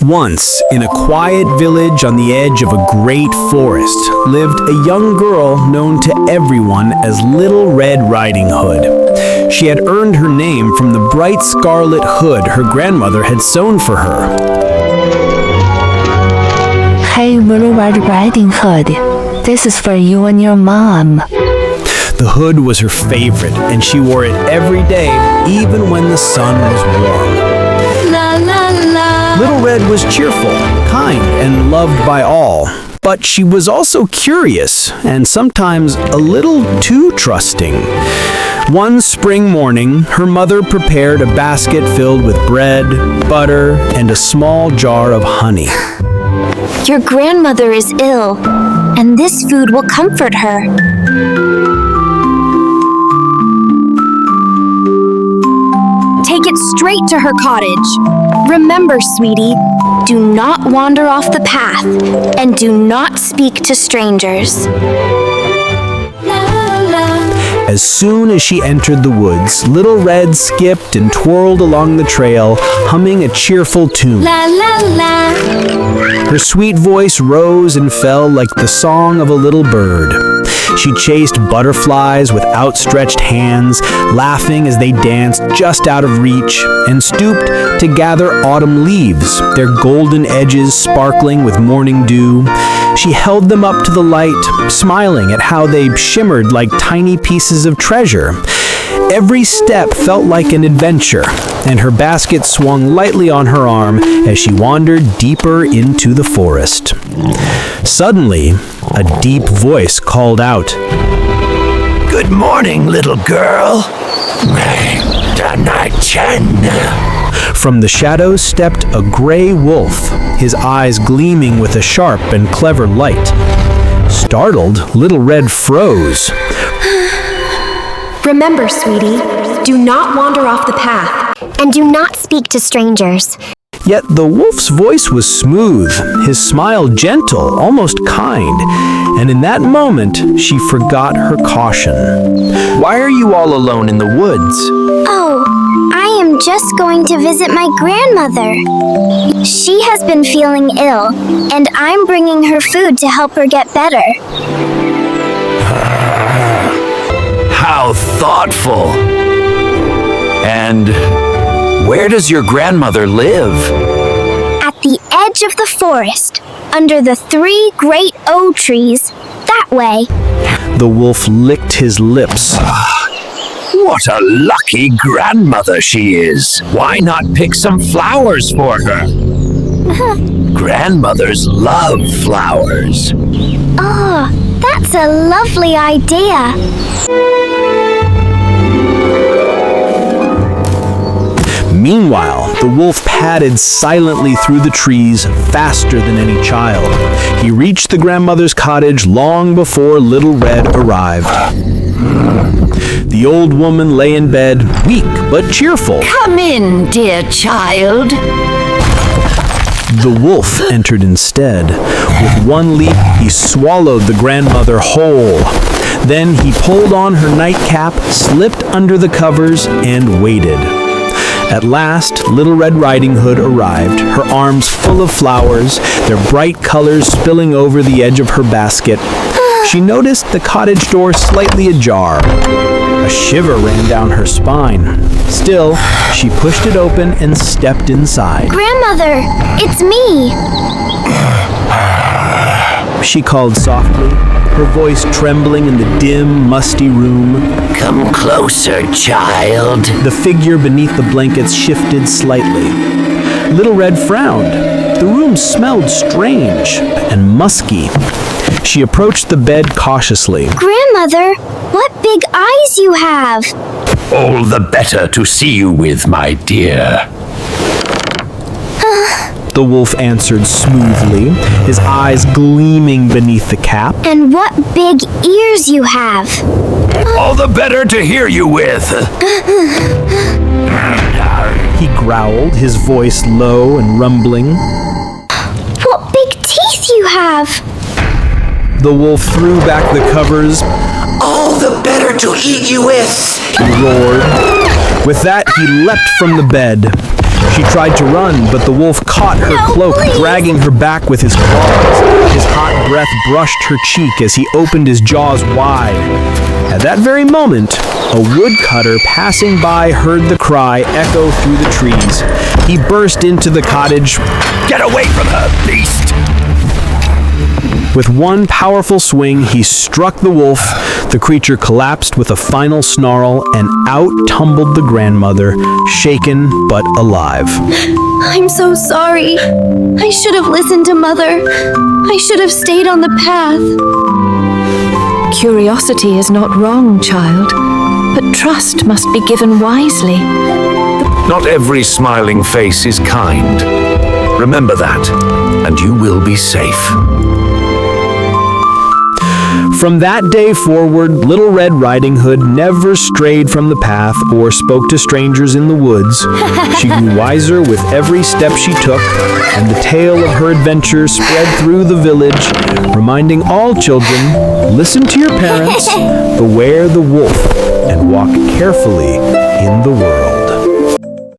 Once, in a quiet village on the edge of a great forest, lived a young girl known to everyone as Little Red Riding Hood. She had earned her name from the bright scarlet hood her grandmother had sewn for her. Hey, Little Red Riding Hood, this is for you and your mom. The hood was her favorite, and she wore it every day, even when the sun was warm. La la la. Little Red was cheerful, kind, and loved by all. But she was also curious, and sometimes a little too trusting. One spring morning, her mother prepared a basket filled with bread, butter, and a small jar of honey. Your grandmother is ill, and this food will comfort her. Take it straight to her cottage. Remember, sweetie, do not wander off the path, and do not speak to strangers. As soon as she entered the woods, Little Red skipped and twirled along the trail, humming a cheerful tune. La la la. Her sweet voice rose and fell like the song of a little bird. She chased butterflies with outstretched hands, laughing as they danced just out of reach, and stooped to gather autumn leaves, their golden edges sparkling with morning dew. She held them up to the light, smiling at how they shimmered like tiny pieces of treasure. Every step felt like an adventure, and her basket swung lightly on her arm as she wandered deeper into the forest. Suddenly, a deep voice called out, "Good morning, little girl." From the shadows stepped a gray wolf, his eyes gleaming with a sharp and clever light. Startled, Little Red froze. Remember, sweetie, do not wander off the path, and do not speak to strangers. Yet the wolf's voice was smooth, his smile gentle, almost kind, and in that moment she forgot her caution. Why are you all alone in the woods? Oh, I am just going to visit my grandmother. She has been feeling ill, and I'm bringing her food to help her get better. How thoughtful! And where does your grandmother live? At the edge of the forest, under the 3 great oak trees, that way. The wolf licked his lips. What a lucky grandmother she is! Why not pick some flowers for her? Grandmothers love flowers. Oh, that's a lovely idea. Meanwhile, the wolf padded silently through the trees faster than any child. He reached the grandmother's cottage long before Little Red arrived. The old woman lay in bed, weak but cheerful. Come in, dear child. The wolf entered instead. With one leap, he swallowed the grandmother whole. Then he pulled on her nightcap, slipped under the covers, and waited. At last, Little Red Riding Hood arrived, her arms full of flowers, their bright colors spilling over the edge of her basket. She noticed the cottage door slightly ajar. A shiver ran down her spine. Still, she pushed it open and stepped inside. Grandmother, it's me. She called softly, her voice trembling in the dim, musty room. Come closer, child. The figure beneath the blankets shifted slightly. Little Red frowned. The room smelled strange and musky. She approached the bed cautiously. Grandmother, what big eyes you have. All the better to see you with, my dear. The wolf answered smoothly, his eyes gleaming beneath the cap. And what big ears you have. All the better to hear you with. He growled, his voice low and rumbling. What big teeth you have. The wolf threw back the covers. All the better to eat you with. He roared. With that, he leapt from the bed. She tried to run, but the wolf caught her cloak, dragging her back with his claws. His hot breath brushed her cheek as he opened his jaws wide. At that very moment, a woodcutter passing by heard the cry echo through the trees. He burst into the cottage. Get away from her, beast! With one powerful swing, he struck the wolf. The creature collapsed with a final snarl, and out tumbled the grandmother, shaken but alive. I'm so sorry. I should have listened to Mother. I should have stayed on the path. Curiosity is not wrong, child, but trust must be given wisely. Not every smiling face is kind. Remember that, and you will be safe. From that day forward, Little Red Riding Hood never strayed from the path or spoke to strangers in the woods. She grew wiser with every step she took, and the tale of her adventure spread through the village, reminding all children, listen to your parents, beware the wolf, and walk carefully in the world.